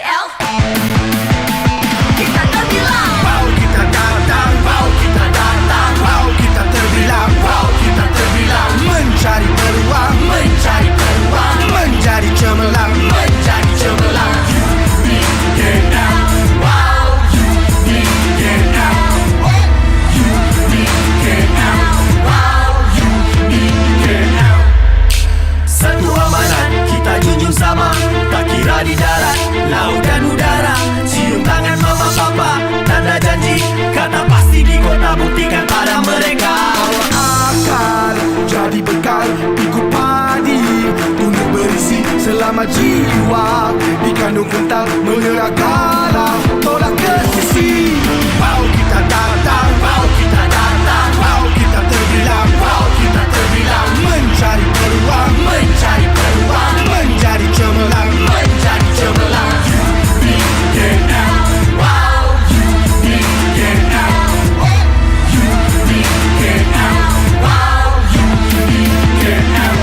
UniKL. Kita terbilang. Wow, kita datang. Wow, kita datang. Wow, kita terbilang. Wow, kita terbilang. Mencari peluang, mencari peluang, menjadi cemerlang, menjadi cemerlang. UniKL. Wow, UniKL. UniKL. Wow, UniKL. Satu amanat kita junjung sama, tak kira di darat, laut dan udara. Cium tangan mama papa, tanda janji, kata pasti di kota, buktikan pada mereka. Bawa akal, jadi bekal, ikut padi untuk berisi selama jiwa. Dikandung kental, menyerah kalah, tolak ke sisi. Wow, kita datang. Wow, kita datang. Wow, kita terbilang. Wow, kita terbilang. Mencari peluang, Mencari peluang, menjadi cemerlang, menjadi cemerlang. UniKL. Wow, UniKL. UniKL. Wow, UniKL.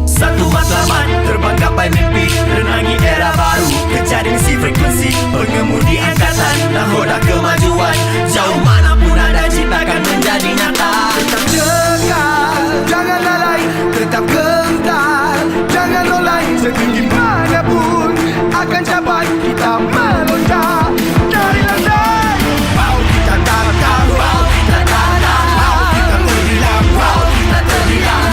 Satu matlamat, terbang gapai mimpi, renangi era baru, kejar misi frekuensi, pengemudi angkatan, nahoda kemajuan, jauh manapun ada ciptakan menjadi nyata. tetap cekal, jangan lalai, tetap kental, jangan lolai, setinggi manapun akan capai, kita melonjak dari lantai. Wow, kita datang. Wow, kita datang. Wow, kita terbilang. Wow, kita terbilang.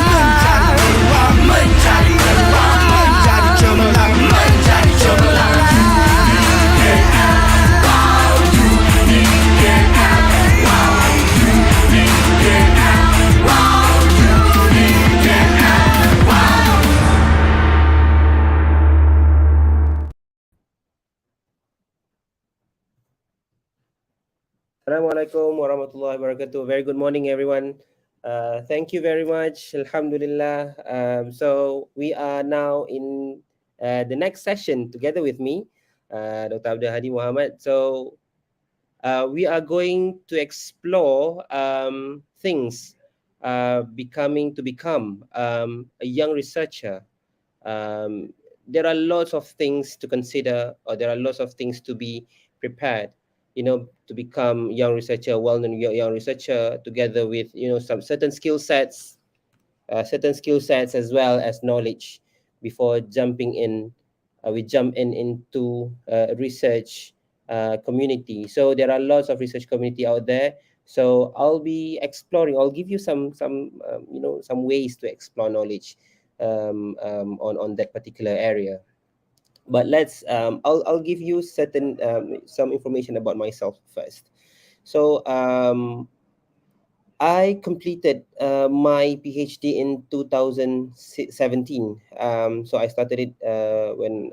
Mencari peluang, Menjadi cemerlang, menjadi cemerlang. UniKL. Wow, UniKL. Wow, UniKL. Wow, UniKL. Wow. Assalamualaikum warahmatullahi wabarakatuh. Very good morning, everyone. Thank you very much. Alhamdulillah. So we are now in the next session together with me, Dr. Abdul Hadi Mohamad. So we are going to explore things become a young researcher. There are lots of things to consider, or there are lots of things to be prepared, to become young researcher, well-known young researcher, together with some certain skill sets, as well as knowledge before jumping in. We jump into research community. So there are lots of research community out there. So I'll be exploring. I'll give you some ways to explore knowledge on that particular area. But I'll give you some information about myself first. So I completed my PhD in 2017. So I started it when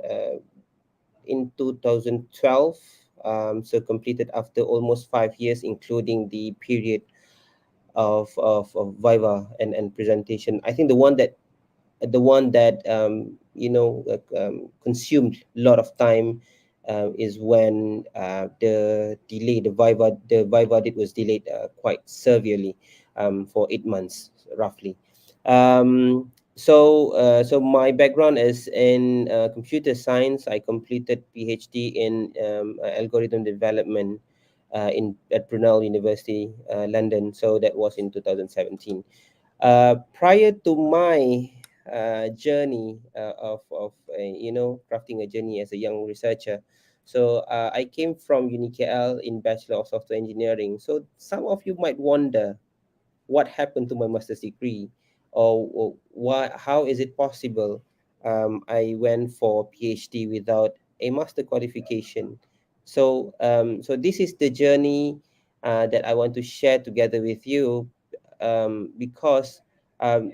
in 2012. So completed after almost 5 years, including the period of viva and presentation. I think the one that consumed a lot of time is when the viva date was delayed quite severely for 8 months roughly. So my background is in computer science. I completed PhD in algorithm development at Brunel University, London. So that was in 2017. Prior to my journey of crafting a journey as a young researcher, so I came from UniKL in Bachelor of Software Engineering. So some of you might wonder what happened to my master's degree, or why, how is it possible I went for PhD without a master qualification. So this is the journey that I want to share together with you, because um,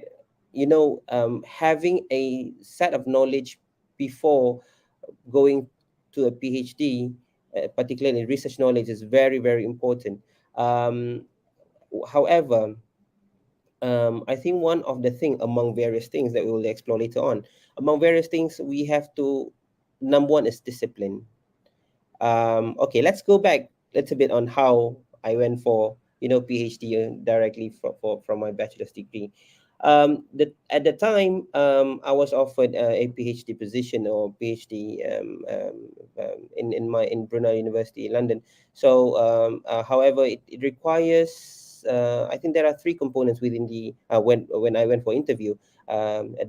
having a set of knowledge before going to a PhD, particularly research knowledge, is very, very important. However, I think one of the thing among various things that we will explore later on, among various things, we have to, number one is discipline. Okay, let's go back a little bit on how I went for PhD directly from my bachelor's degree. At the time, I was offered a PhD position or PhD in Brunel University in London. So, however, it requires. I think there are three components within the when I went for interview.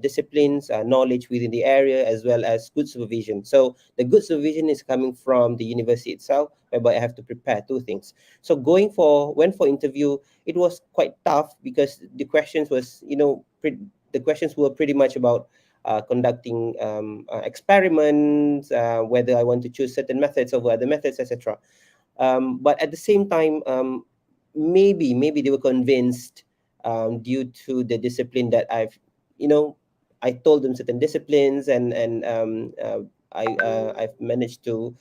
Disciplines, knowledge within the area, as well as good supervision. So the good supervision is coming from the university itself, whereby I have to prepare two things. So went for interview, it was quite tough because the questions was the questions were pretty much about conducting experiments, whether I want to choose certain methods over other methods, etc. But at the same time, maybe they were convinced, due to the discipline that you know I told them certain disciplines, and I've managed to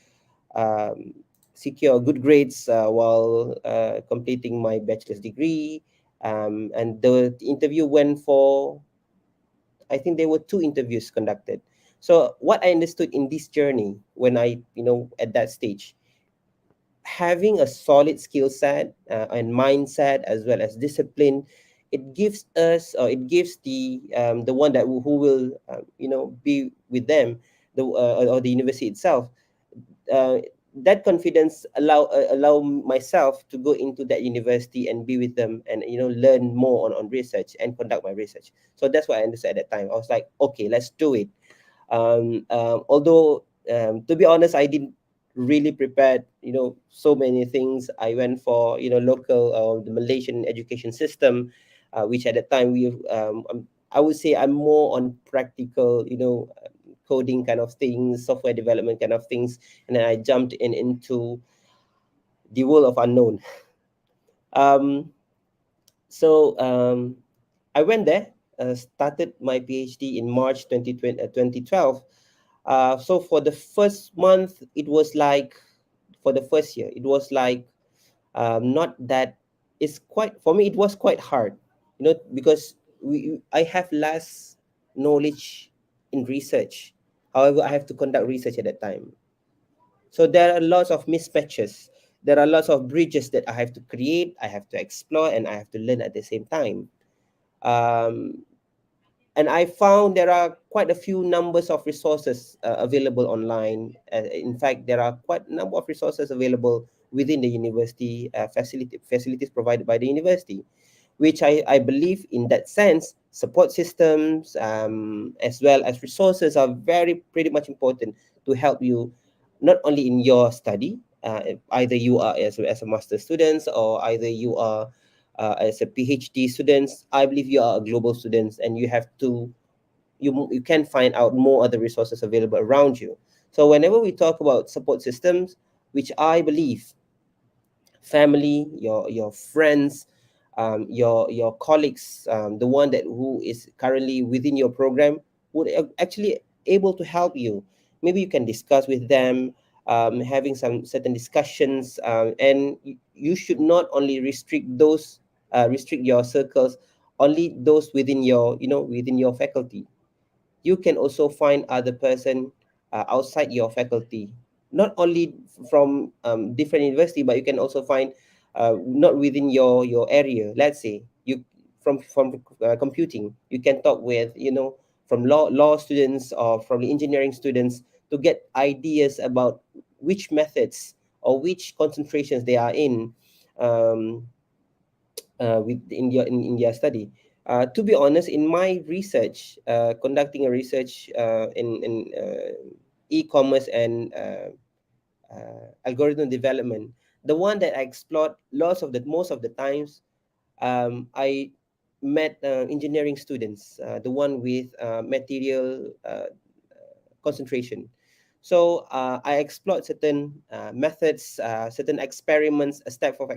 um, secure good grades while completing my bachelor's degree. And the interview went for, I think there were two interviews conducted. So what I understood in this journey, when at that stage, having a solid skill set and mindset as well as discipline, it gives us, or it gives the one who will be with them, or the university itself, uh, that confidence allow myself to go into that university and be with them, and learn more on research and conduct my research. So that's what I understood at that time. I was like, okay, let's do it. Although, to be honest, I didn't really prepared so many things. I went for local, the Malaysian education system, which at the time I would say I'm more on practical, coding kind of things, software development kind of things, and then I jumped into the world of unknown. um, so I went there, started my PhD in March 2012. So for the first month, it was like, for the first year, it was like, not that, it's quite, for me, it was quite hard, because I have less knowledge in research. However, I have to conduct research at that time. So there are lots of mismatches. There are lots of bridges that I have to create, I have to explore, and I have to learn at the same time. Um, and I found there are quite a few numbers of resources available online. In fact, there are quite a number of resources available within the university, facilities provided by the university, which I believe, in that sense, support systems, as well as resources, are very pretty much important to help you, not only in your study, either you are as a master student, or either you are as a PhD students. I believe you are a global students, and you have to, you can find out more other resources available around you. So whenever we talk about support systems, which I believe family, your friends, your colleagues, the one that who is currently within your program, would actually able to help you. Maybe you can discuss with them, having some certain discussions, and you should not only restrict your circles, only those within within your faculty. You can also find other person outside your faculty, not only from different university, but you can also find not within your area. Let's say you from computing, you can talk with from law students or from the engineering students, to get ideas about which methods or which concentrations they are in, um, in their study. To be honest, in my research, conducting a research in e-commerce and algorithm development, the one that I explored most of the times, I met engineering students, the one with material concentration. So I explored certain methods, certain experiments, a step of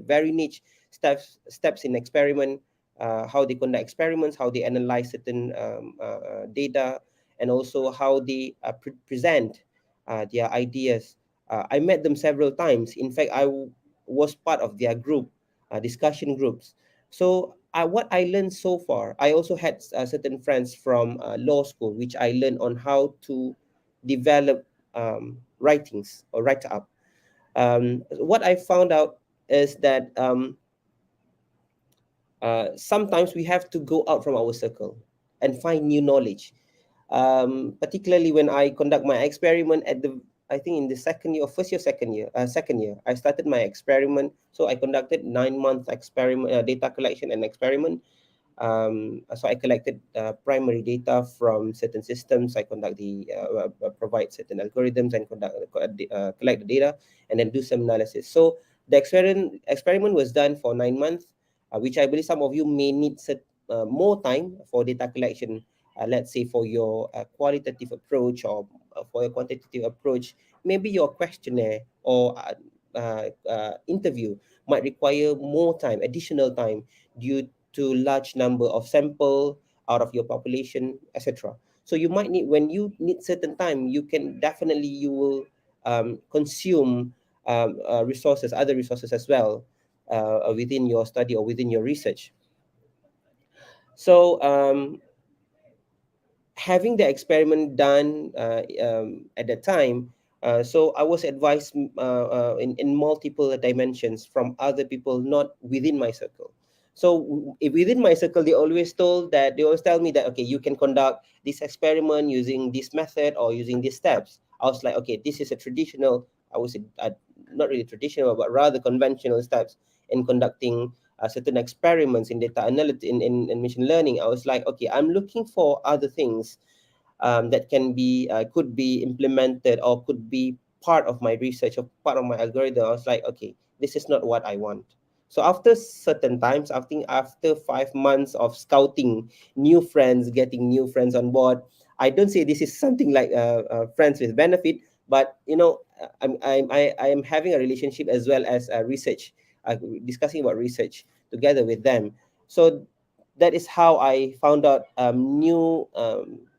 very niche steps in experiment, how they conduct experiments, how they analyze certain data, and also how they present their ideas. I met them several times. In fact, was part of their group, discussion groups. So what I learned so far, I also had certain friends from law school, which I learned on how to develop writings or write up. What I found out is that sometimes we have to go out from our circle and find new knowledge. Particularly when I conduct my experiment at the, I think in the second year or first year, second year, I started my experiment. So I conducted 9 month experiment, data collection and experiment. So I collected primary data from certain systems. I conduct the provide certain algorithms and collect the data and then do some analysis. So the experiment was done for 9 months, which I believe some of you may need more time for data collection. Let's say for your qualitative approach or for your quantitative approach, maybe your questionnaire or interview might require more time, additional time, due to large number of sample out of your population, etc. So you might need, when you need certain time, you can definitely, you will consume resources, other resources as well, within your study or within your research. So having the experiment done at that time, so I was advised in multiple dimensions from other people not within my circle. So within my circle, they always tell me that, okay, you can conduct this experiment using this method or using these steps. I was like, okay, this is a traditional, I would say, not really traditional, but rather conventional steps in conducting certain experiments in data analytics, in machine learning. I was like, okay, I'm looking for other things that can be could be implemented or could be part of my research or part of my algorithm. I was like, okay, this is not what I want. So after certain times, I think after 5 months of scouting new friends, getting new friends on board, I don't say this is something like friends with benefit, but I am having a relationship as well as research, discussing about research together with them. So that is how I found out new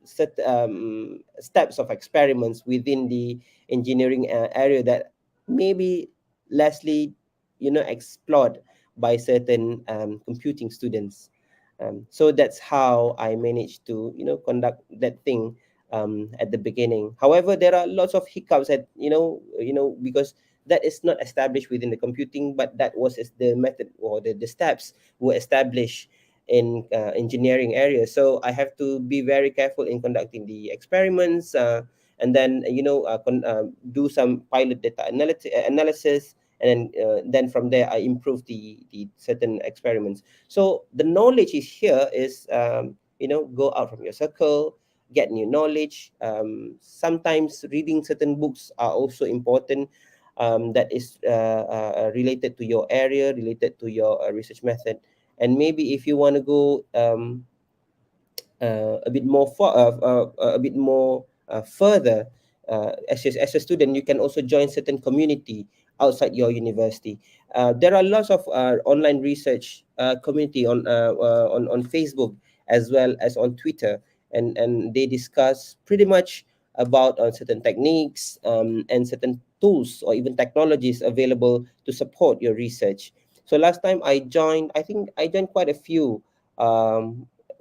steps of experiments within the engineering area that maybe lessly, explored by certain computing students. So that's how I managed to, conduct that thing at the beginning. However, there are lots of hiccups at, because that is not established within the computing, but that was the method or the steps were established in engineering area. So I have to be very careful in conducting the experiments, and then do some pilot data analysis, and then from there I improve the certain experiments. So the knowledge is here is, go out from your circle, get new knowledge. Sometimes reading certain books are also important, that is related to your area, related to your research method. And maybe if you want to go a bit more a bit more further, as a student, you can also join certain community outside your university. There are lots of online research community on Facebook as well as on Twitter, and they discuss pretty much about certain techniques, and certain tools or even technologies available to support your research. So last time I joined, I think I joined quite a few.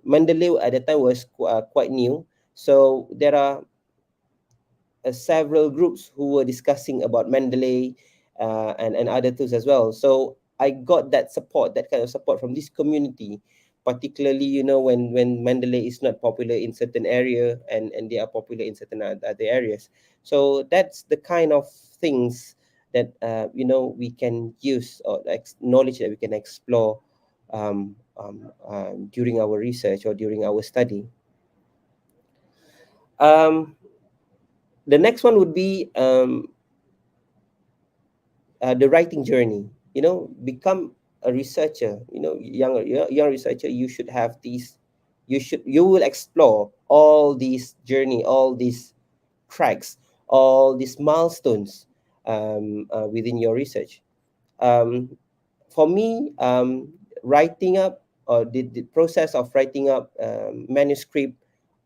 Mandalay at the time was quite new, so there are several groups who were discussing about Mandalay, and other tools as well. So I got that support, that kind of support from this community, particularly, when Mandalay is not popular in certain area, and they are popular in certain other areas. So that's the kind of things that we can use, or knowledge that we can explore during our research or during our study. Um, the next one would be the writing journey. Become a researcher. Young researcher. You should have these. You will explore all these journey, all these tracks, all these milestones within your research. Um, for me, writing up, or the process of writing up manuscript,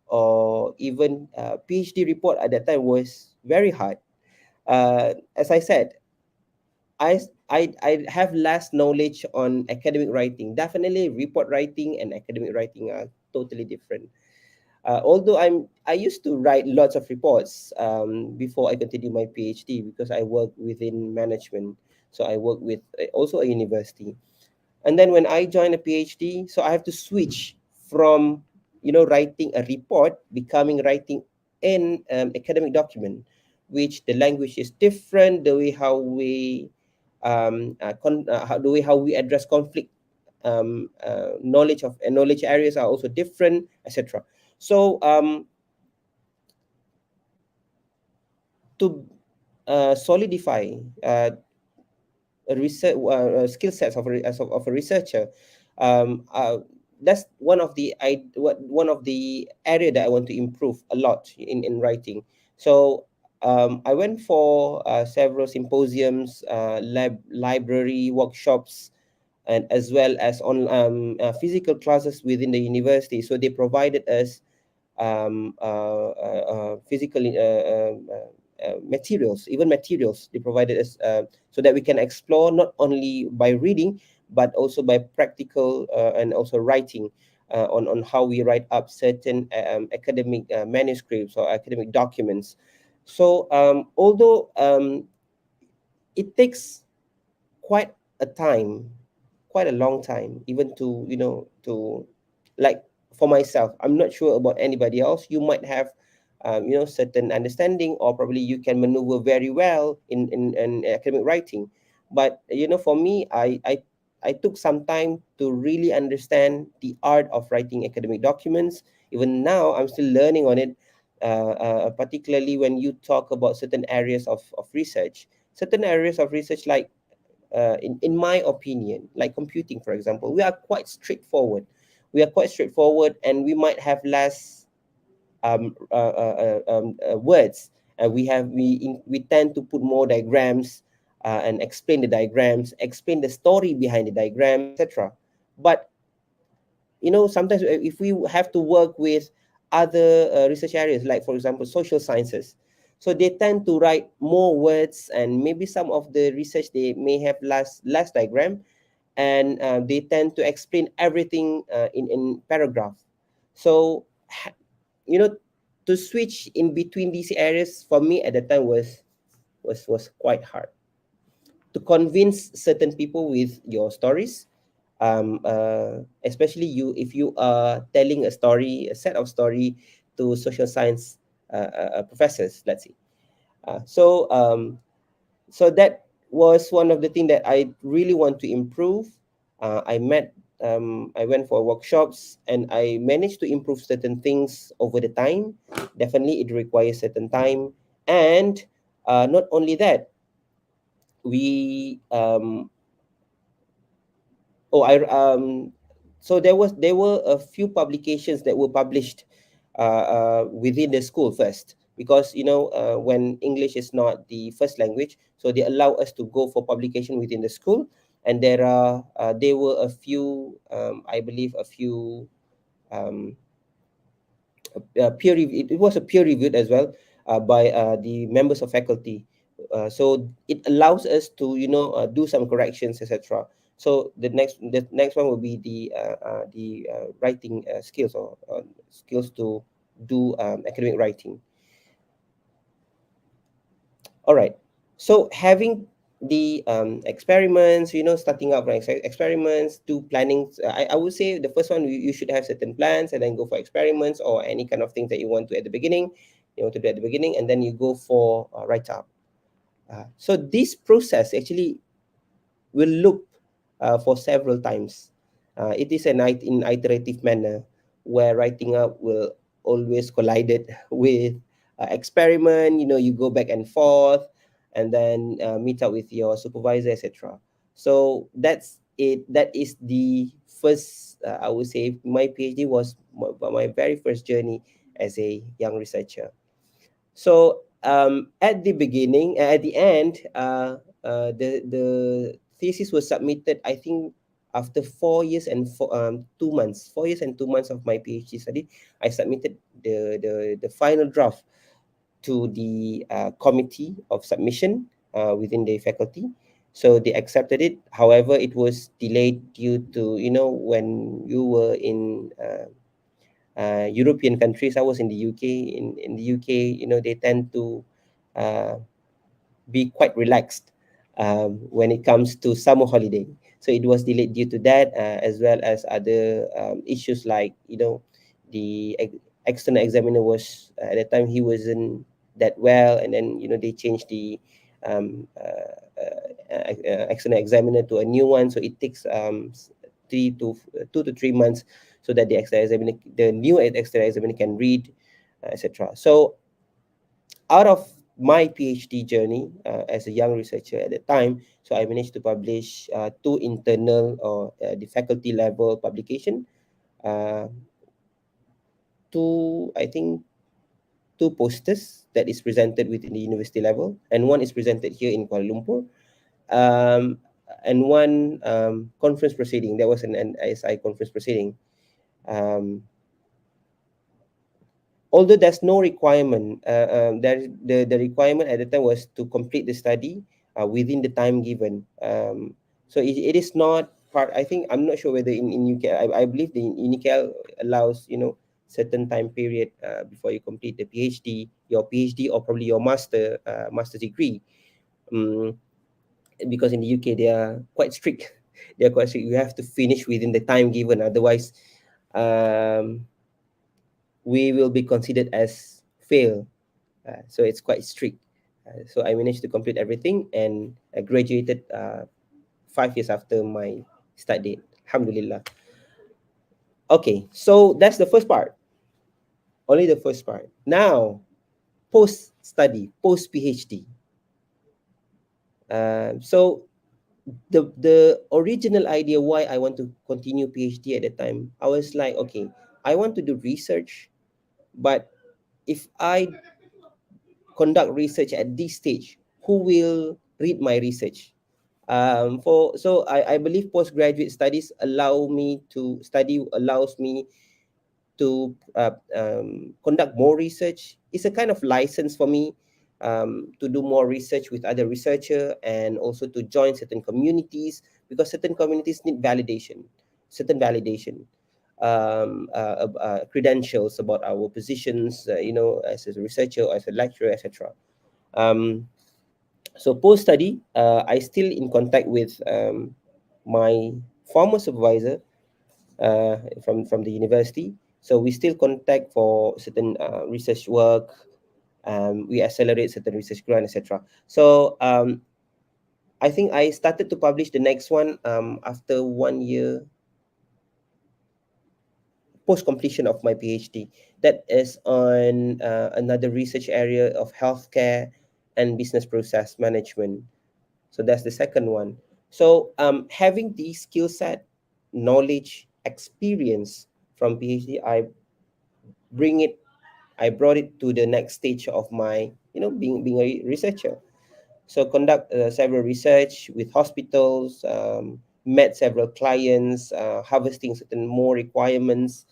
or even PhD report at that time was very hard. As I said, I have less knowledge on academic writing. Definitely, report writing and academic writing are totally different. Although I used to write lots of reports before I continued my PhD, because I work within management. So I work with also a university. And then when I joined a PhD, so I have to switch from, you know, writing a report, becoming writing an academic document, which the language is different, the way how we how the way how we address conflict, knowledge of knowledge areas are also different, etc. So to solidify research skill sets of of a researcher, um, uh, that's one of the area that I want to improve a lot in writing. So I went for several symposiums, library workshops, and as well as on physical classes within the university. So they provided us physical materials, even materials they provided us, so that we can explore not only by reading but also by practical and also writing on how we write up certain academic manuscripts or academic documents. So although it takes quite a time, quite a long time, even to, you know, to, like, for myself, I'm not sure about anybody else. You might have, you know, certain understanding, or probably you can maneuver very well in academic writing. But you know, for me, I took some time to really understand the art of writing academic documents. Even now, I'm still learning on it. Particularly when you talk about certain areas of research, certain areas of research, like in my opinion, like computing, for example, we are quite straightforward. We are quite straightforward, and we might have less words. We tend to put more diagrams and explain the diagrams, explain the story behind the diagrams, etc. But you know, sometimes if we have to work with other research areas, like for example social sciences, so they tend to write more words, and maybe some of the research they may have less diagram, and they tend to explain everything in paragraph. So you know, to switch in between these areas for me at the time was quite hard to convince certain people with your stories, especially you, if you are telling a story, a set of story to social science professors, let's say. So that was one of the things that I really want to improve. I went for workshops, and I managed to improve certain things over the time. Definitely it requires certain time. And not only that, we Oh, I so there were a few publications that were published within the school first, because you know, when English is not the first language, so they allow us to go for publication within the school. And there were a few, I believe a few um, peer review. It was a peer reviewed as well by the members of faculty. So it allows us to, you know, do some corrections, etc. So the next one will be the writing skills, or skills to do academic writing. All right. So having the experiments, you know, starting up from experiments to planning. I would say the first one, you should have certain plans, and then go for experiments or any kind of things that you want to at the beginning. You want to do at the beginning, and then you go for write up. So this process actually will loop for several times. It is in iterative manner, where writing up will always collided with experiment. You know, you go back and forth, and then meet up with your supervisor, etc. So that's it. That is the first. I would say my PhD was my very first journey as a young researcher. So at the beginning, at the end, the thesis was submitted, I think, after 4 years and 2 months, 4 years and 2 months of my PhD study. I submitted the final draft to the committee of submission within the faculty. So they accepted it. However, it was delayed due to, you know, when you were in European countries. I was in the UK. In the UK, you know, they tend to uh, be quite relaxed when it comes to summer holiday. So it was delayed due to that, as well as other issues like, the external examiner was, at that time, he wasn't that well, and then they changed the external examiner to a new one, so it takes 2 to 3 months, so that the new external examiner can read, etc. So out of my PhD journey, as a young researcher at the time, so I managed to publish two internal, or the faculty level publication, uh, two, I think, two posters that is presented within the university level, and one is presented here in Kuala Lumpur, um, and one conference proceeding. There was an ISI conference proceeding. Um, Although there's no requirement, the requirement at the time was to complete the study within the time given. So it is not part. I think, I'm not sure whether in UK. I believe the UNICAL allows, certain time period before you complete the PhD, your PhD, or probably your master's degree. Um, because in the UK they are quite strict. They are quite strict. You have to finish within the time given, otherwise, um, we will be considered as fail. So it's quite strict. So I managed to complete everything, and I graduated 5 years after my start date. Alhamdulillah. Okay, so that's the first part. Only the first part. Now, post study, post PhD. So the original idea why I want to continue PhD at the time, I was like, okay, I want to do research, but if I conduct research at this stage, who will read my research? I believe postgraduate studies allows me to conduct more research. It's a kind of license for me to do more research with other researcher, and also to join certain communities, because certain communities need certain validation, credentials about our positions, as a researcher or as a lecturer, etc. Um, so post study, I still in contact with my former supervisor from the university. So we still contact for certain research work. We accelerate certain research grant, etc. So I think I started to publish the next one after 1 year post completion of my PhD. That is on another research area of healthcare and business process management. So that's the second one. So having the skill set, knowledge, experience from PhD, bring it, I brought it to the next stage of my, being a researcher. So conduct several research with hospitals, met several clients, harvesting certain more requirements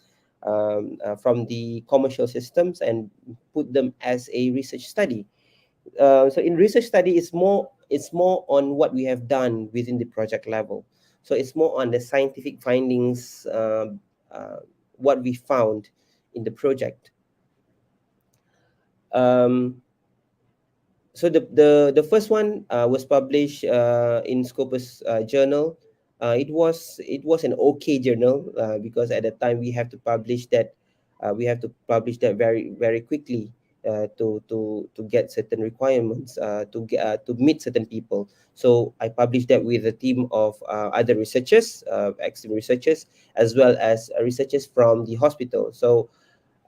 from the commercial systems, and put them as a research study. So in research study, it's more on what we have done within the project level. So it's more on the scientific findings, what we found in the project. Um, so the first one was published in Scopus journal. It was an okay journal, because at the time we have to publish that very very quickly, to get certain requirements, to meet certain people. So I published that with a team of other researchers, excellent researchers, as well as researchers from the hospital. So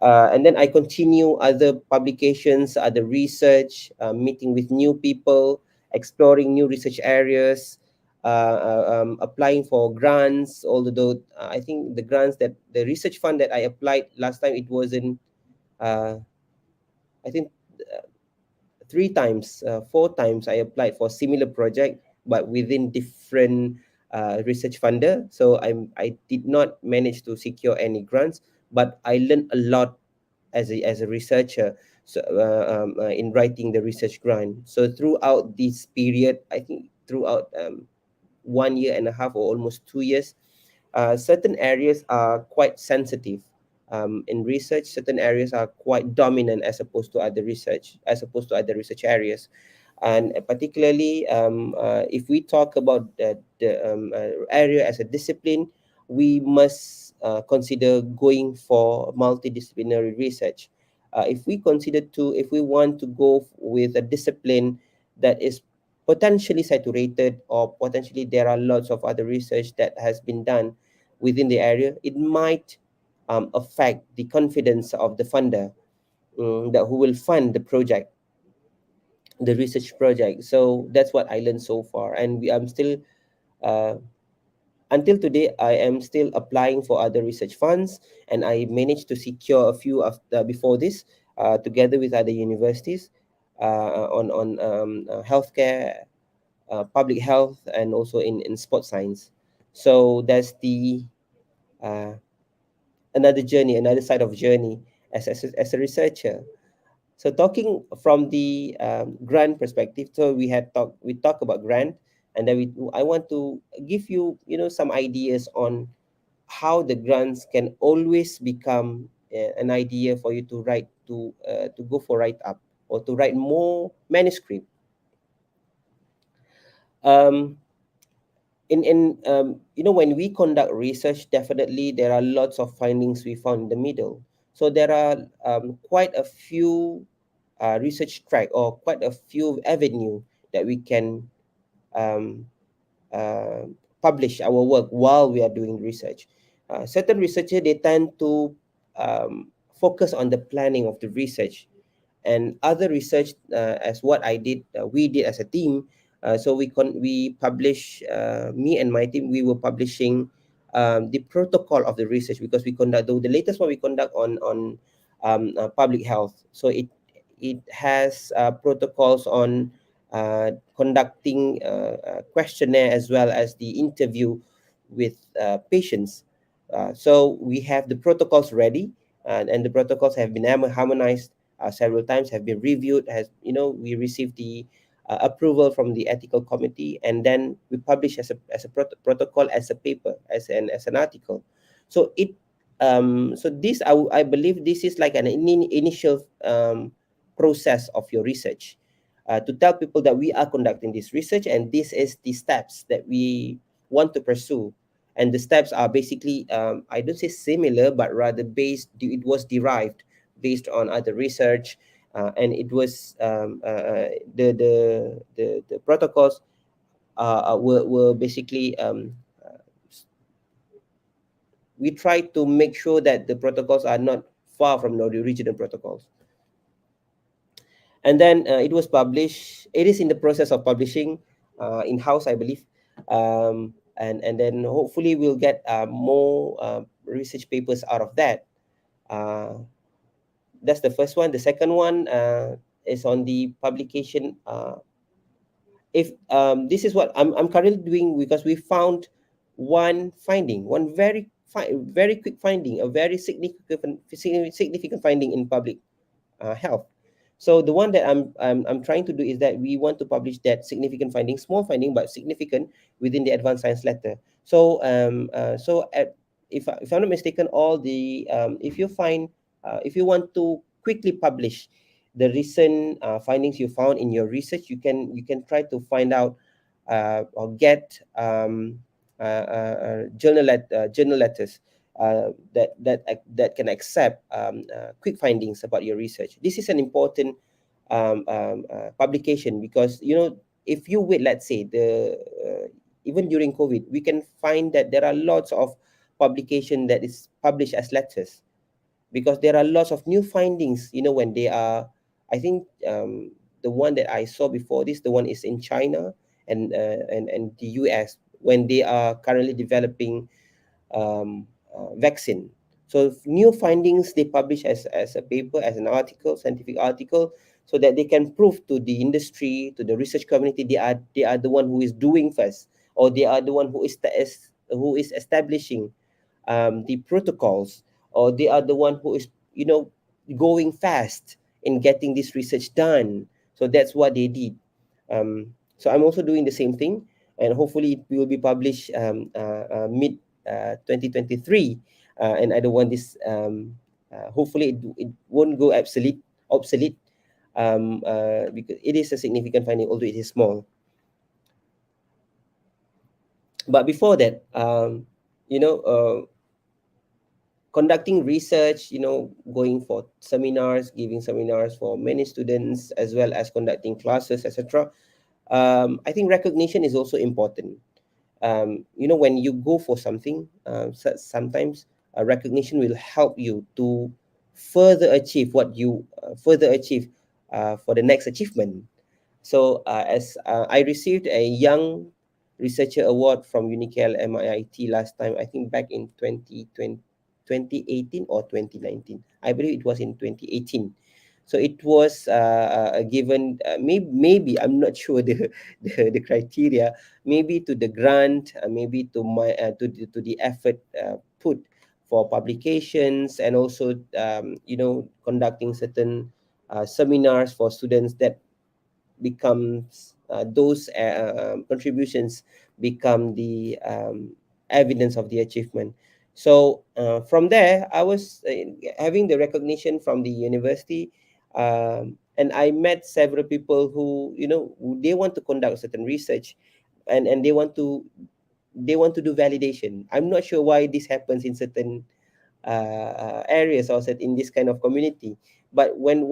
and then I continue other publications, other research, meeting with new people, exploring new research areas, applying for grants. Although I think the research fund that I applied last time, it was in, I think, 3 times, 4 times I applied for similar project, but within different research funder. So I did not manage to secure any grants, but I learned a lot as a researcher, so in writing the research grant. So throughout this period, I think throughout 1 year and a half, or almost 2 years, certain areas are quite sensitive. In research, certain areas are quite dominant as opposed to other research areas. And particularly if we talk about the area as a discipline, we must consider going for multidisciplinary research. If we want to go with a discipline that is potentially saturated, or potentially there are lots of other research that has been done within the area, it might affect the confidence of the funder, that who will fund the research project. So that's what I learned so far, and I'm still uh, until today I am still applying for other research funds, and I managed to secure a few of before this, together with other universities, on healthcare, public health, and also in sports science. So that's the uh, another journey, another side of journey as a researcher. So talking from the grant perspective, so we talk about grant, and then I want to give you, some ideas on how the grants can always become an idea for you to write, to go for write up, or to write more manuscript. Um, when we conduct research, definitely there are lots of findings we found in the middle. So there are quite a few research track, or quite a few avenue that we can um, uh, publish our work while we are doing research. Certain researchers, they tend to focus on the planning of the research, and other research, as what we did as a team. So we publish, me and my team, we were publishing the protocol of the research, because we conduct the latest one we conduct on public health. So it has protocols on conducting questionnaire, as well as the interview with patients. So we have the protocols ready, and the protocols have been harmonized several times, have been reviewed, we received the approval from the ethical committee, and then we publish as a protocol, as a paper, as an article. So I believe this is like an initial process of your research, to tell people that we are conducting this research, and this is the steps that we want to pursue. And the steps are basically, I don't say similar, but rather it was derived based on other research, and it was the protocols were basically, we try to make sure that the protocols are not far from the original protocols. And then it was published. It is in the process of publishing in house, I believe. And then hopefully we'll get more research papers out of that. uh, that's the first one. The second one is on the publication. If This is what I'm currently doing, because we found one very quick finding, a very significant finding in public health. So the one that I'm trying to do is that we want to publish that significant finding, small finding but significant, within the advanced science letter. So if I'm not mistaken, all the if you find if you want to quickly publish the recent findings you found in your research, you can try to find out, or get journal letters that can accept quick findings about your research. This is an important publication, because if you wait, let's say even during COVID, we can find that there are lots of publication that is published as letters, because there are lots of new findings. When they are, I think the one that I saw before this, the one is in China and the US, when they are currently developing vaccine. So new findings they publish as a paper, as an article, scientific article, so that they can prove to the industry, to the research community, they are the one who is doing first, or they are the one who is establishing the protocols, or they are the one who is going fast in getting this research done. So that's what they did. So I'm also doing the same thing, and hopefully it will be published mid 2023. And I don't want this. Hopefully, it won't go obsolete. because it is a significant finding, although it is small. But before that, you know, conducting research, going for seminars, giving seminars for many students, as well as conducting classes, etc. I think recognition is also important. When you go for something, sometimes recognition will help you to further achieve what you further achieve for the next achievement. So as I received a young researcher award from Unicel MIIT last time, I think back in 2018 or 2019. I believe it was in 2018. So it was given, maybe I'm not sure the criteria, maybe to the grant, maybe to my to the effort put for publications, and also conducting certain seminars for students, that becomes those contributions become the evidence of the achievement. So from there, I was having the recognition from the university, and I met several people who, they want to conduct certain research, and they want to do validation. I'm not sure why this happens in certain areas, or set in this kind of community. But when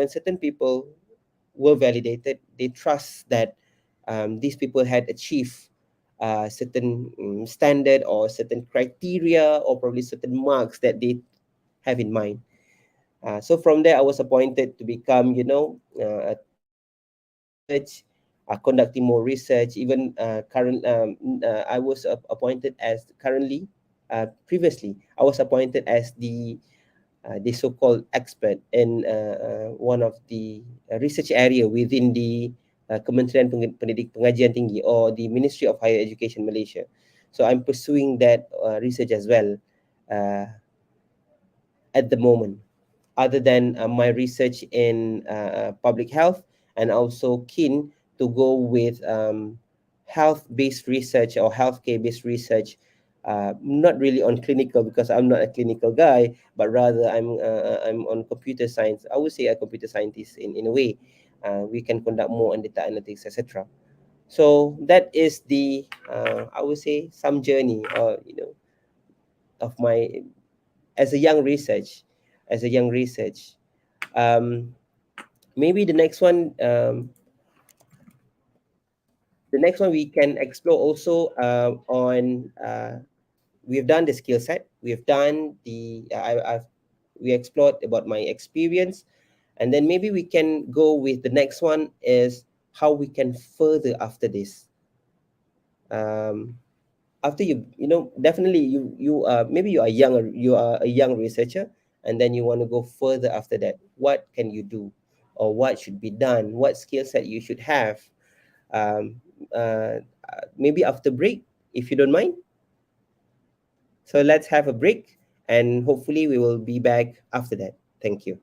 certain people were validated, they trust that these people had achieved certain standard, or certain criteria, or probably certain marks that they have in mind. So from there, I was appointed to become, taking more research, conducting more research. Even I was appointed as currently, previously, I was appointed as the so-called expert in one of the research area within the Kementerian Pengajian Tinggi, or the Ministry of Higher Education Malaysia. So I'm pursuing that research as well uh, at the moment, other than my research in public health, and also keen to go with health-based research, or healthcare-based research. Not really on clinical, because I'm not a clinical guy, but rather I'm on computer science. I would say a computer scientist in a way. We can conduct more on data analytics, etc. So that is the I would say some journey, or of my as a young research, as a young research. Um, Maybe the next one we can explore also on we've done the skill set, we've done we explored about my experience, and then maybe we can go with the next one is how we can further after this. um, After definitely maybe you are a young researcher, and then you want to go further after that. What can you do, or what should be done, what skill set you should have? um, Maybe after break, if you don't mind. So let's have a break, and hopefully we will be back after that. Thank you.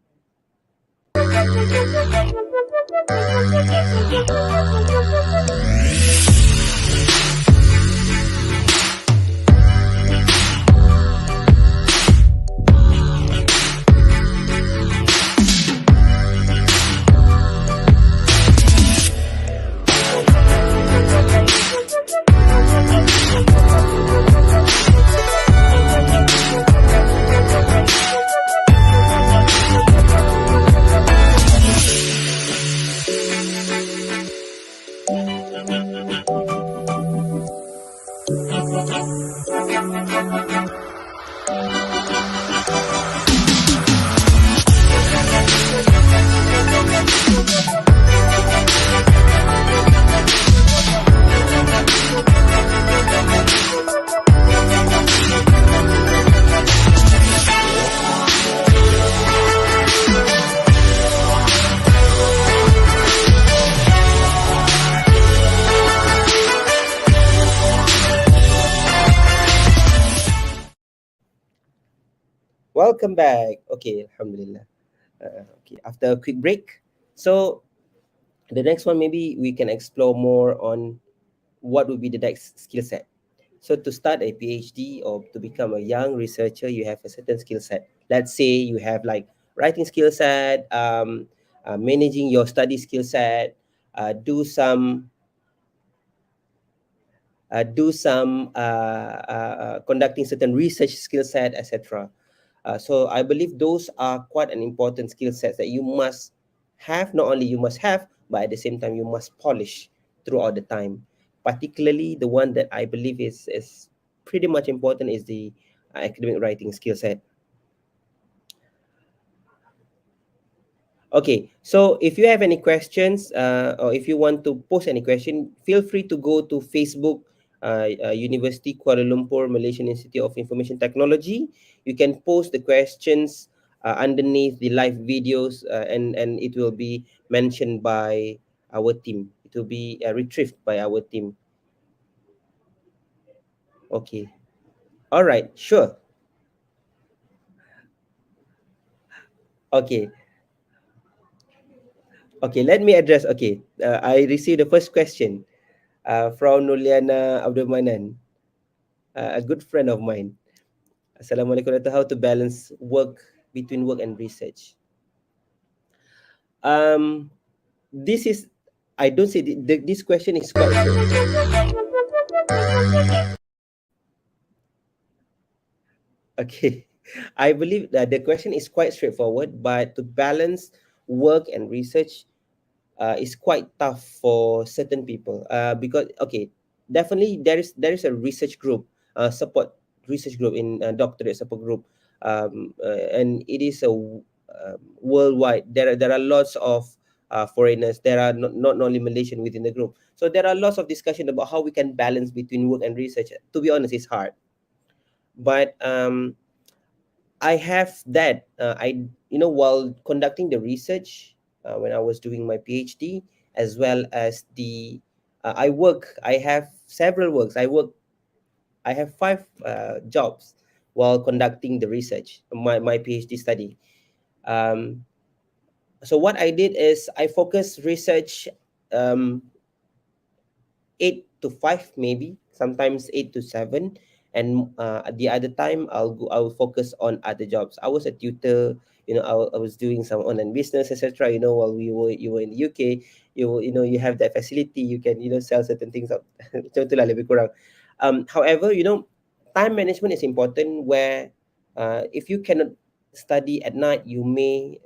Welcome back. Okay, alhamdulillah. Okay, after a quick break. So the next one, maybe we can explore more on what would be the next skill set. So to start a PhD, or to become a young researcher, you have a certain skill set. Let's say you have like writing skill set, managing your study skill set, do some conducting certain research skill set, etc. So I believe those are quite an important skill sets that you must have. Not only you must have, but at the same time you must polish throughout the time. Particularly the one that I believe is pretty much important is the academic writing skill set. Okay, so if you have any questions, or if you want to post any question, feel free to go to Facebook, University Kuala Lumpur Malaysian Institute of Information Technology. You can post the questions underneath the live videos, and it will be mentioned by our team. It will be retrieved by our team. Okay, all right, sure. Okay, okay. Let me address. Okay, I received the first question from Nuliana Abdul Manan, a good friend of mine. Assalamualaikum, Dr. How to balance work between work and research? Um, this is, I don't say this question is quite straight. Okay, I believe that the question is quite straightforward, but to balance work and research is quite tough for certain people, because okay, definitely there is a research group, support research group in doctorate support group, and it is a worldwide. There are lots of foreigners. There are not only Malaysian within the group, so there are lots of discussion about how we can balance between work and research. To be honest, it's hard, but I have that. While conducting the research, when I was doing my PhD, as well as I have several works. I have five jobs while conducting the research, my PhD study. Um, so what I did is I focused research, um, 8 to 5, maybe sometimes 8 to 7, and the other time I'll focus on other jobs. I was a tutor, I was doing some online business, etc. While you were in the UK, you have that facility, you can sell certain things up. Macam itulah lebih kurang. However, time management is important, where if you cannot study at night, you may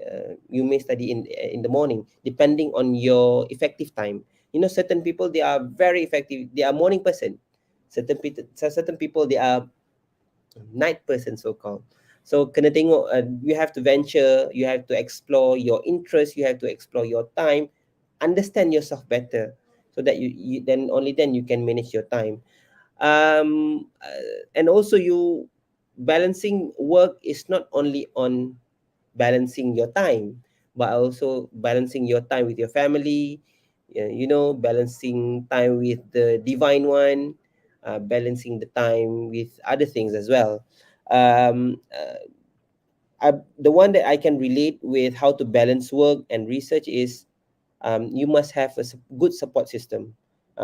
study in the morning, depending on your effective time. Certain people, they are very effective, they are morning person. Certain people, they are night person, so called. So kena tengok, you have to venture, you have to explore your interest, you have to explore your time, understand yourself better, so that only then you can manage your time. And also, you balancing work is not only on balancing your time, but also balancing your time with your family, balancing time with the divine one, balancing the time with other things as well. um, uh, the one that I can relate with how to balance work and research is, you must have a good support system.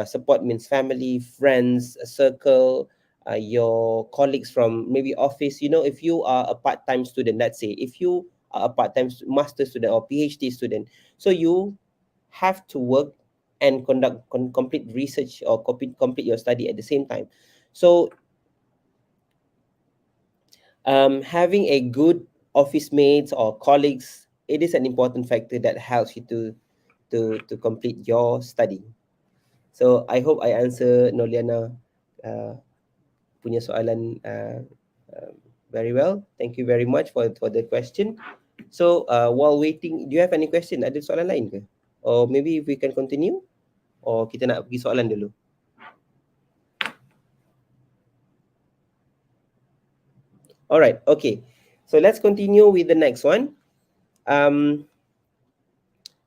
Support means family, friends, a circle, your colleagues from maybe office. If you are a part-time student, let's say, if you are a part-time master student or PhD student, so you have to work and complete research, or complete your study at the same time. So having a good office mates or colleagues, it is an important factor that helps you to complete your study. So I hope I answer Noliana uh, punya soalan very well. Thank you very much for the question. So while waiting, do you have any question? Ada soalan lain ke? Or maybe if we can continue, or kita nak pergi soalan dulu? All right, okay. So let's continue with the next one. Um,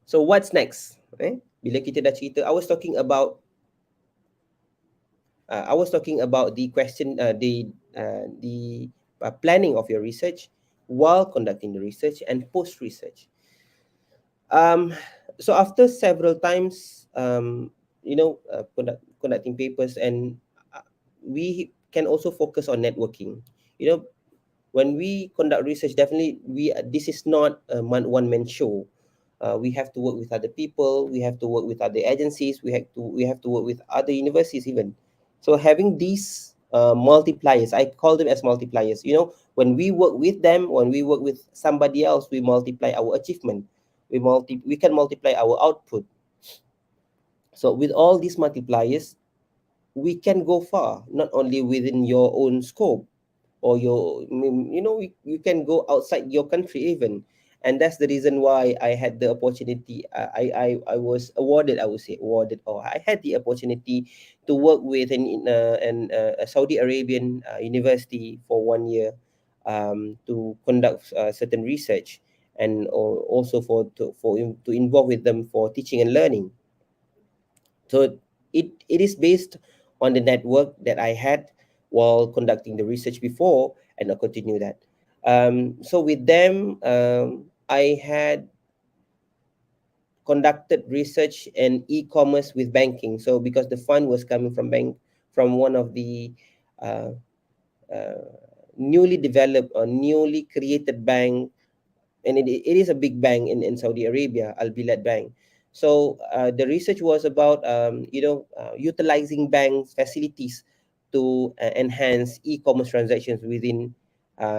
so what's next? Bila kita dah cerita, I was talking about the question, the planning of your research while conducting the research and post research. Um, so after several times, conducting papers, and we can also focus on networking. When we conduct research, definitely this is not a one man show. we have to work with other people, we have to work with other agencies, we have to work with other universities even. So having these multipliers, I call them as multipliers. When we work with them, when we work with somebody else, we multiply our achievement. We can multiply our output. So with all these multipliers, we can go far, not only within your own scope, or you can go outside your country even. And that's the reason why I had the opportunity. I was awarded, I would say awarded, or I had the opportunity to work with a Saudi Arabian university for 1 year, to conduct certain research, and also to involve with them for teaching and learning. So it is based on the network that I had while conducting the research before, and I'll continue that. So with them, I had conducted research and e-commerce with banking. So because the fund was coming from one of the uh, uh, newly developed or newly created bank, and it is a big bank in Saudi Arabia, Al Bilad Bank. So the research was about utilizing banks facilities to enhance e-commerce transactions within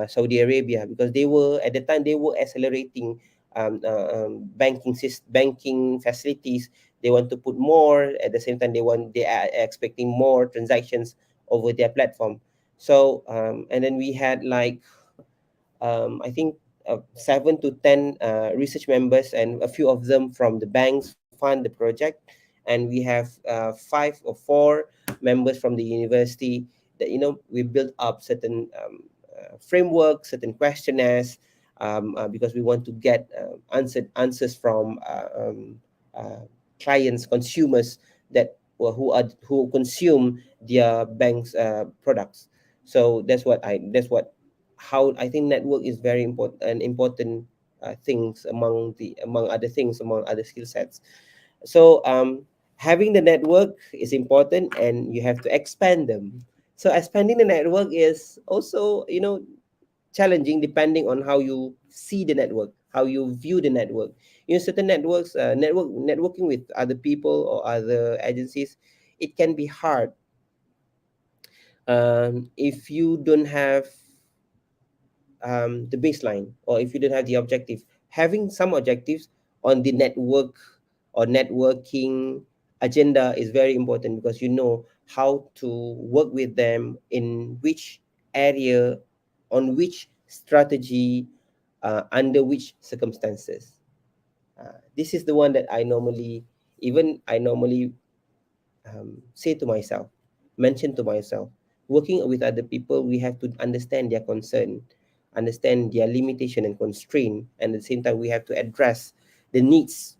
Saudi Arabia, because they were at the time they were accelerating banking facilities. They want to put more. At the same time, they are expecting more transactions over their platform. So and then we had like I think 7 to 10 research members, and a few of them from the banks fund the project. And we have 5 or 4 members from the university, that we built up certain framework, certain questionnaires, because we want to get answers from uh, clients, consumers, that who consume their bank's products. So that's what how I think network is very important, an important things among other things, among other skill sets. So having the network is important, and you have to expand them. So expanding the network is also challenging, depending on how you see the network, how you view the network. Certain networks, networking with other people or other agencies, it can be hard if you don't have the baseline, or if you don't have the objective. Having some objectives on the network or networking agenda is very important, because you know how to work with them, in which area, on which strategy, under which circumstances. This is the one that I normally say to myself, mention to myself. Working with other people, we have to understand their concern, understand their limitation and constraint, and at the same time, we have to address the needs,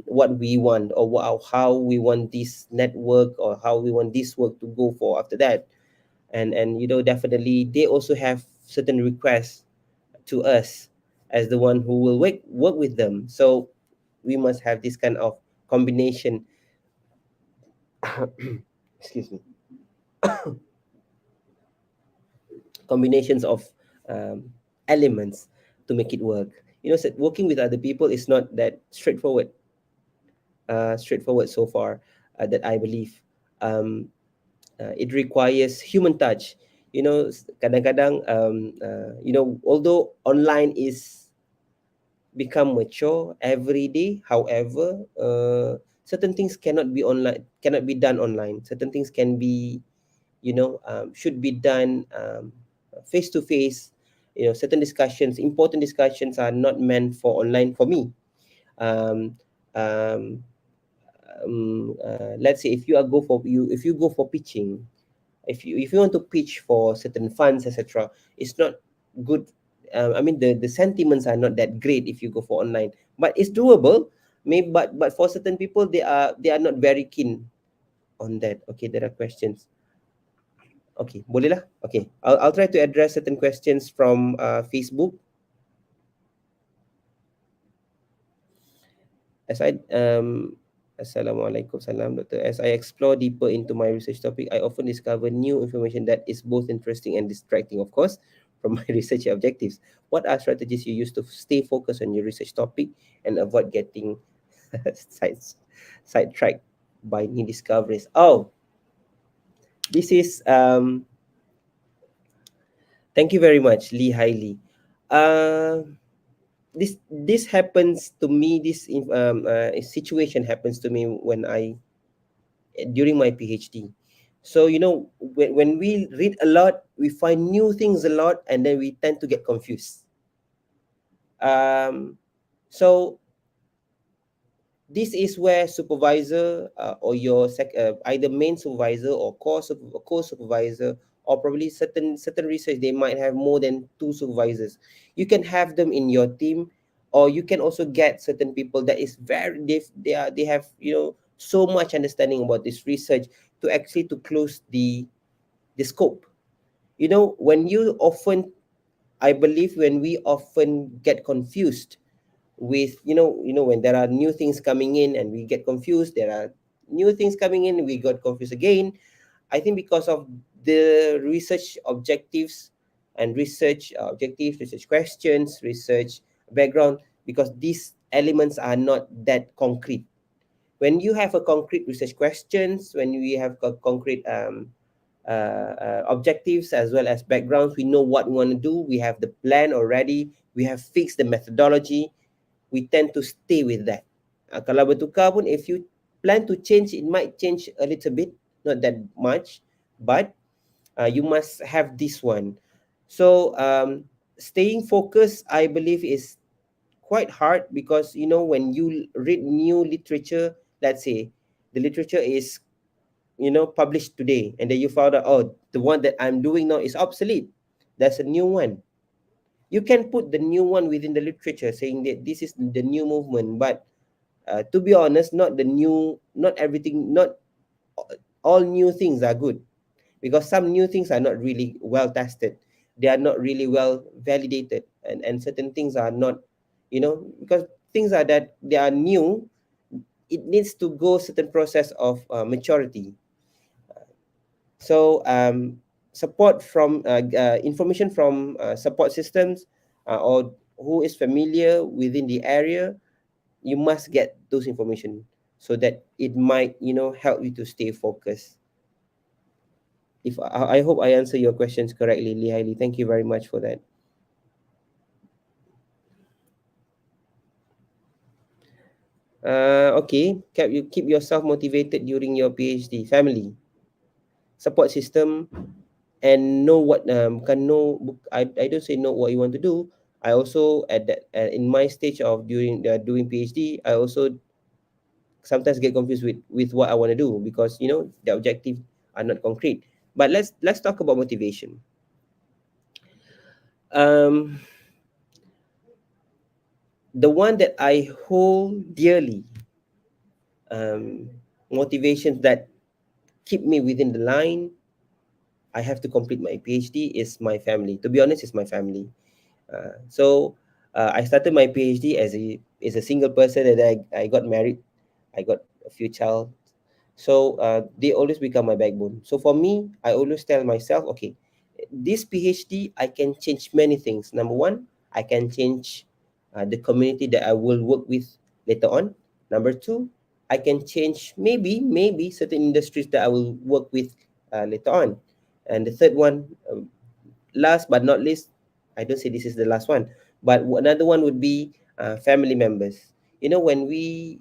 what we want, or how we want this network, or how we want this work to go for after that. And definitely, they also have certain requests to us, as the one who will work with them. So we must have this kind of combination. Excuse me. Combinations of um, elements to make it work. So working with other people is not that straightforward so far, that I believe. It requires human touch. Kadang-kadang, although online is become mature every day, however, certain things cannot be done online. Certain things should be done face to face. Certain discussions, important discussions, are not meant for online for me. um, um, let's say, if you go for pitching, if you want to pitch for certain funds, etc., it's not good. I mean, the sentiments are not that great if you go for online, but it's doable. Maybe, but for certain people, they are not very keen on that. Okay, there are questions. Okay, boleh lah. Okay, I'll try to address certain questions from Facebook. As I Assalamualaikum, salam, Doctor. As I explore deeper into my research topic, I often discover new information that is both interesting and distracting. Of course, from my research objectives. What are strategies you use to stay focused on your research topic and avoid getting side sidetracked by new discoveries? Oh, this is thank you very much, Lee Hailey. This happens to me. Situation happens to me when I during my PhD. So when we read a lot, we find new things a lot, and then we tend to get confused. Um, so this is where supervisor or your either main supervisor or co-supervisor, or probably certain research, they might have more than two supervisors. You can have them in your team, or you can also get certain people that is very they have so much understanding about this research to actually to close the scope. When you often I believe when we often get confused with when there are new things coming in and we get confused, there are new things coming in, we got confused again. I think because of the research objectives and research questions, research background, because these elements are not that concrete. When you have a concrete research questions, when we have concrete objectives as well as backgrounds, we know what we want to do, we have the plan already, we have fixed the methodology, we tend to stay with that. Kalau bertukar pun, if you plan to change, it might change a little bit, not that much, but you must have this one. So staying focused, I believe, is quite hard because when you read new literature, let's say the literature is published today, and then you found out, oh, the one that I'm doing now is obsolete. There's a new one. You can put the new one within the literature saying that this is the new movement, but to be honest, not everything, not all new things are good, because some new things are not really well tested, they are not really well validated, and certain things are not, because things are that they are new, it needs to go certain process of maturity. So support from information from support systems, or who is familiar within the area, you must get those information so that it might help you to stay focused. If I hope I answer your questions correctly, Lee Hailey. Thank you very much for that. Okay, keep yourself motivated during your PhD. Family, support system, and know what can know. I don't say know what you want to do. I also at that in my stage of doing PhD, I also sometimes get confused with what I want to do, because the objective are not concrete. But let's talk about motivation. Um, the one that I hold dearly, um, motivations that keep me within the line. I have to complete my PhD is my family. To be honest, it's my family. So I started my PhD as a single person, and I got married. I got a few child. So they always become my backbone. So for me, I always tell myself, okay, this PhD, I can change many things. Number one, I can change the community that I will work with later on. Number two, I can change maybe certain industries that I will work with later on. And the third one, last but not least, I don't say this is the last one, but another one would be family members. When we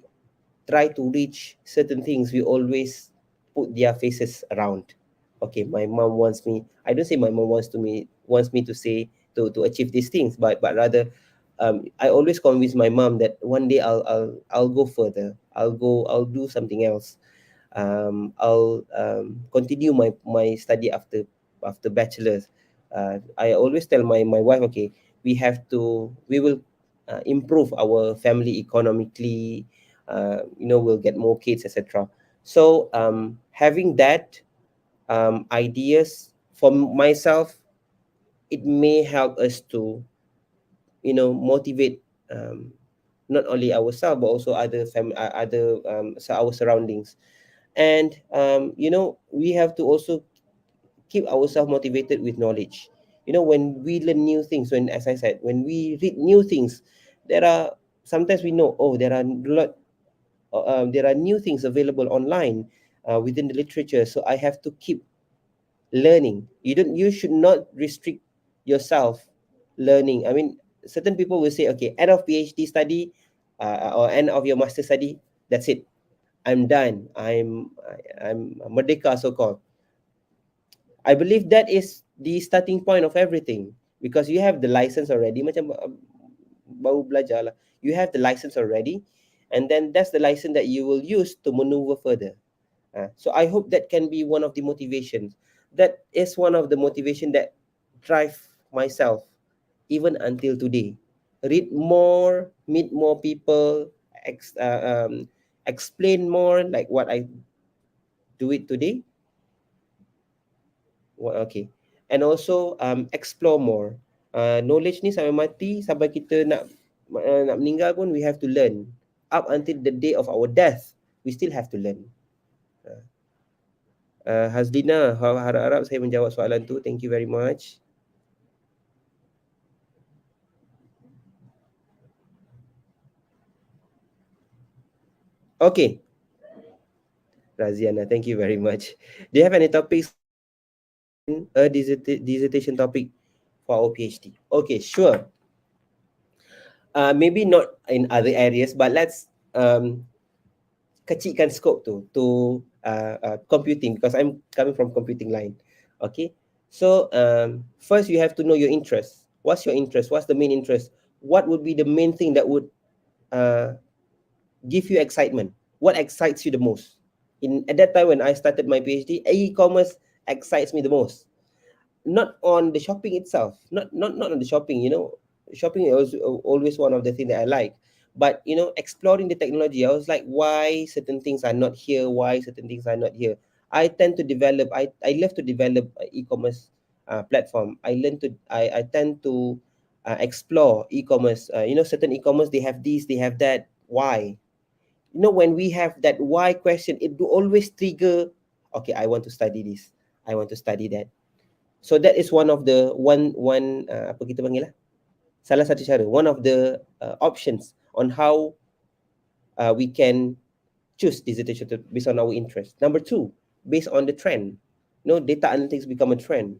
try to reach certain things, we always put their faces around. Okay, my mom wants me. I don't say my mom wants me to say to achieve these things, but rather, I always convince my mom that one day I'll go further. I'll do something else. I'll continue my study after bachelor's. I always tell my wife, okay, we will improve our family economically. We'll get more kids, etc. So having that ideas for myself, it may help us to motivate, not only ourselves but also other family, our surroundings. And we have to also keep ourselves motivated with knowledge. When we learn new things, when, as I said, when we read new things, there are sometimes we know, oh, there are new things available online within the literature, so I have to keep learning. You should not restrict yourself learning. I mean, certain people will say, okay, end of PhD study, or end of your master study, that's it, I'm done, I'm merdeka, so called. I believe that is the starting point of everything, because you have the license already. Macam baru belajar lah. You have the license already, and then that's the license that you will use to maneuver further. So I hope that can be one of the motivations. That is one of the motivation that drive myself even until today. Read more, meet more people, explain more like what I do it today. Okay. And also explore more. Knowledge ni sampai mati, sampai kita nak meninggal pun, we have to learn. Up until the day of our death, we still have to learn. Hazlina, harap-harap saya menjawab soalan tu. Thank you very much. Okay. Raziana, thank you very much. Do you have any topics a dissertation topic for our PhD? Okay, sure. Maybe not in other areas, but let's kecilkan scope tu to computing, because I'm coming from computing line. Okay, so first you have to know your interest. What's your interest? What's the main interest? What would be the main thing that would give you excitement? What excites you the most? At that time when I started my PhD, e-commerce excites me the most. Not on the shopping itself, not on the shopping. Shopping is always one of the things that I like, but exploring the technology, I was like, why certain things are not here, why certain things are not here. I tend to develop, I love to develop e-commerce platform. I tend to explore e-commerce. Certain e-commerce, they have this, they have that. Why? When we have that why question, it do always trigger, okay, I want to study this, I want to study that. So that is one of the apa kita panggil lah, salah satu cara, one of the options on how we can choose dissertation based on our interest. Number two, based on the trend. Data analytics become a trend.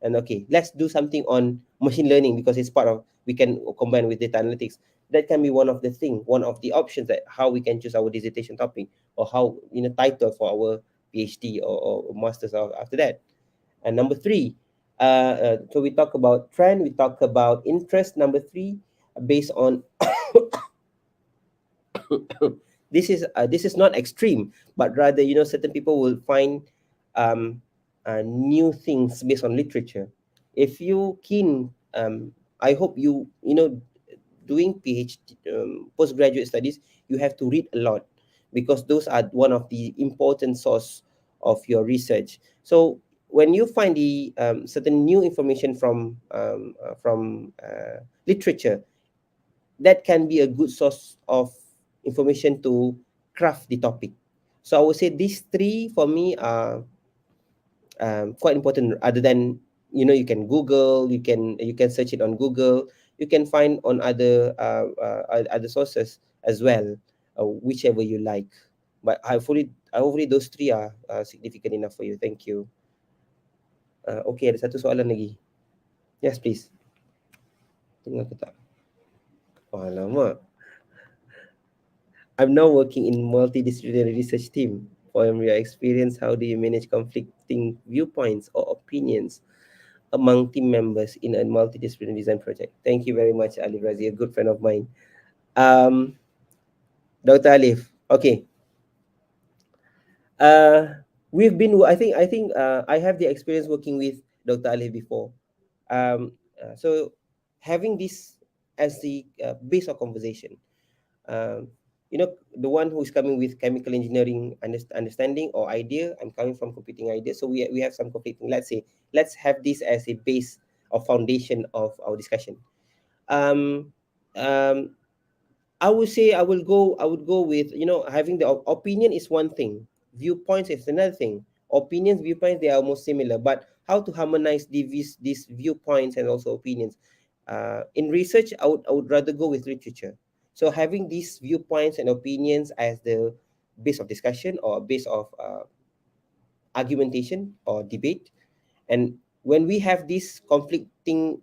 And okay, let's do something on machine learning, because it's part of, we can combine with data analytics. That can be one of the thing, one of the options, that how we can choose our dissertation topic, or how, title for our PhD or masters after that. And number three, so we talk about trend, we talk about interest. Number three, based on this is not extreme, but rather, certain people will find new things based on literature. If you keen, I hope doing PhD, postgraduate studies, you have to read a lot, because those are one of the important source of your research. So when you find the certain new information from literature, that can be a good source of information to craft the topic. So I would say these three for me are quite important. Other than, you can Google, you can search it on Google, you can find on other sources as well, whichever you like. But hopefully those three are significant enough for you. Thank you. Okay, ada satu soalan lagi. Yes, please. Tengok ke tak? Oh, alamak. I'm now working in multidisciplinary research team. From your experience, how do you manage conflicting viewpoints or opinions among team members in a multidisciplinary design project? Thank you very much, Alif Razi, a good friend of mine. Dr. Alif, okay. I have the experience working with Dr. Alif before. So having this as the base of conversation, the one who is coming with chemical engineering understanding or idea, I'm coming from computing idea, so we have some conflicting. Let's have this as a base or foundation of our discussion. I would say I would go with, having the opinion is one thing, viewpoints is another thing. Opinions, viewpoints, they are almost similar, but how to harmonize these viewpoints and also opinions. In research, I would rather go with literature. So having these viewpoints and opinions as the base of discussion or base of argumentation or debate, and when we have these conflicting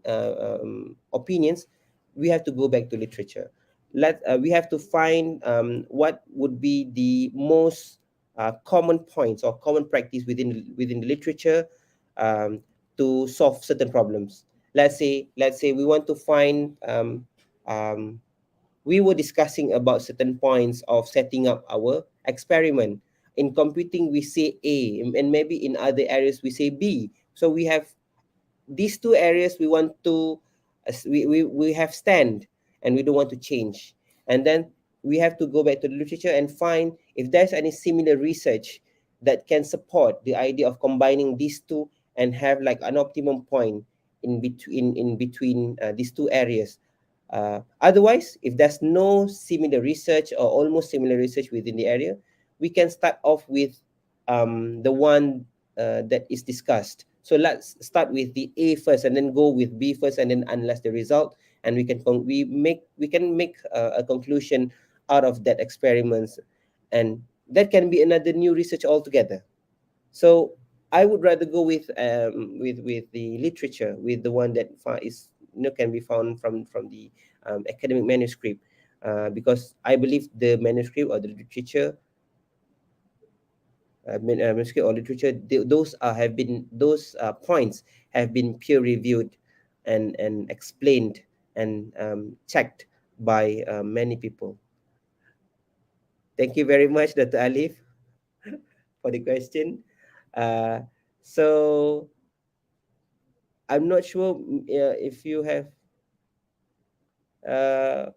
opinions, we have to go back to literature. We have to find what would be the most common points or common practice within the literature, um, to solve certain problems. Let's say we want to find um, we were discussing about certain points of setting up our experiment. In computing, we say A, and maybe in other areas we say B. So we have these two areas we want to, we have stand, and we don't want to change. And then we have to go back to the literature and find if there's any similar research that can support the idea of combining these two and have like an optimum point in between these two areas. Otherwise, if there's no similar research or almost similar research within the area, we can start off with the one that is discussed. So let's start with the A first, and then go with B first, and then analyze the result, and we can make a conclusion out of that experiments, and that can be another new research altogether. So I would rather go with the literature, with the one that is can be found from the academic manuscript, because I believe the manuscript or the literature, manuscript or literature, those points have been peer reviewed and explained and checked by many people. Thank you very much, Dr. Alif, for the question. Uh, so I'm not sure if you have. Uh,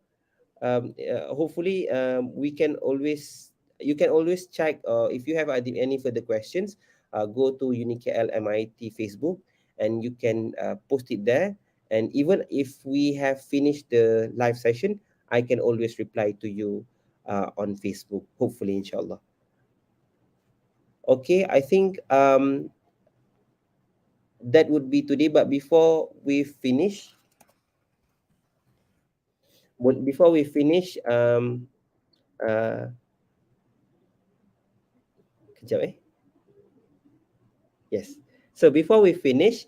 Hopefully, we can always you can always check, if you have any further questions, go to UniKL MIT Facebook, and you can post it there. And even if we have finished the live session, I can always reply to you on Facebook, hopefully, inshallah. Okay, I think that would be today. But before we finish, uh, kejap Yes. So before we finish,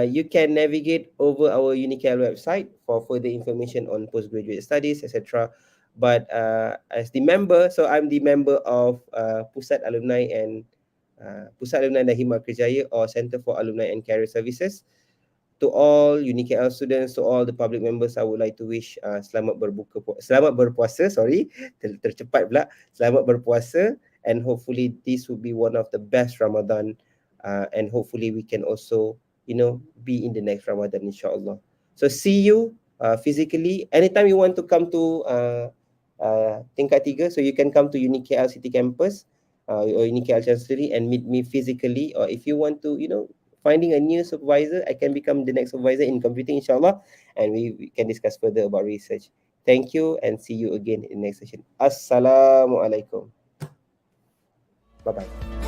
you can navigate over our Unicare website for further information on postgraduate studies, etc. But as the member, so I'm the member of Pusat Alumni and Pusat Alumni dan Hima Kerjaya, or Center for Alumni and Career Services. To all UniKL students, to all the public members, I would like to wish selamat berpuasa, sorry, tercepat pula, selamat berpuasa, and hopefully this will be one of the best Ramadan, and hopefully we can also, be in the next Ramadan, inshallah. So see you physically anytime you want to come to tingkat 3, so you can come to UniKL City Campus, or UniKL Chancery, and meet me physically. Or if you want to, finding a new supervisor, I can become the next supervisor in computing, inshallah, and we can discuss further about research. Thank you, and see you again in the next session. Assalamualaikum. Bye bye.